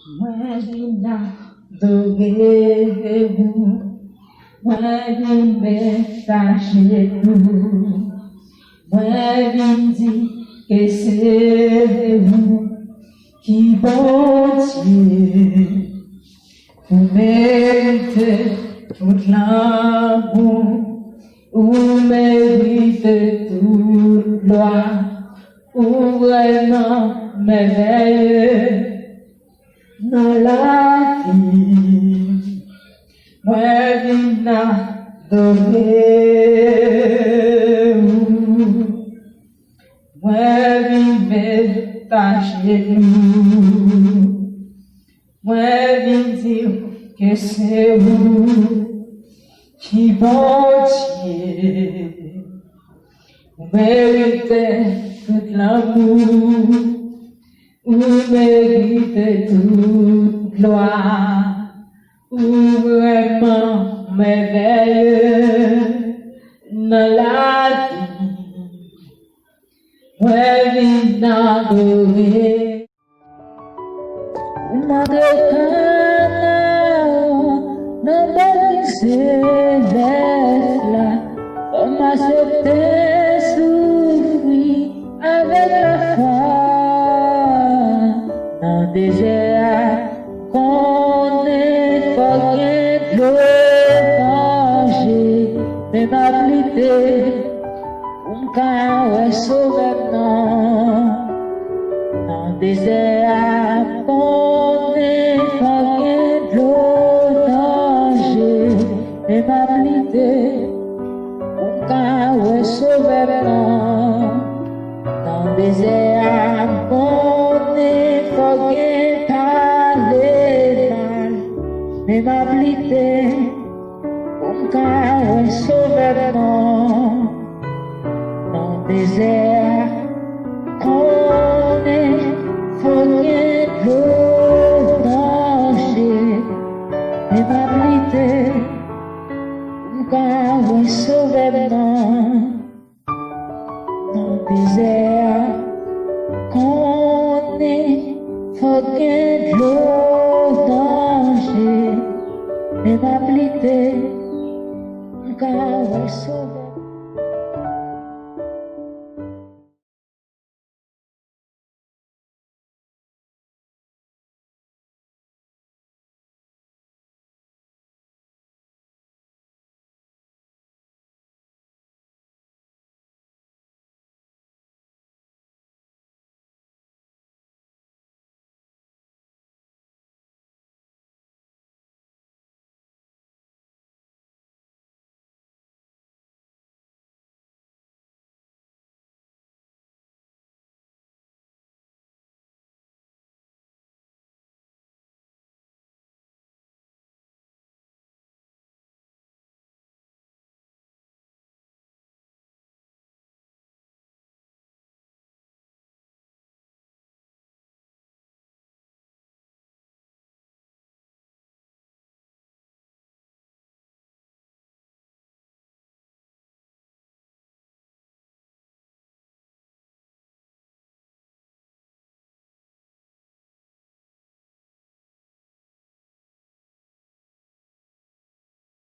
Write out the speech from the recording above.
Moi vina adorez-vous, moi vina tâchez tout, moi vina dit que c'est vous qui Bondye, vous méritez toute l'amour, vous méritez toute gloire, vous vraiment mèveye dans la vie. Moi vina adorez-vous, moi vina tâchez nous, moi vina dire que c'est vous qui Bondye, vous méritez tout l'amour, vous méritez toute gloire, vous vraiment mèveye dans la vie. Moi vina adorer. On m'accepter souffrir avec la foi dans le désert qu'on est forget le danger mais m'appliquer pour me sauver dans le désert qu'on est forget le danger mais m'appliquer sauveur dans le désert qu'on est forget par les balles mais m'appliquer pour me sauveur dans le désert qu'on est forget le danger mais m'appliquer pour me sauveur dans le désert qu'on est forget le danger mais m'appliquer pour me sauver.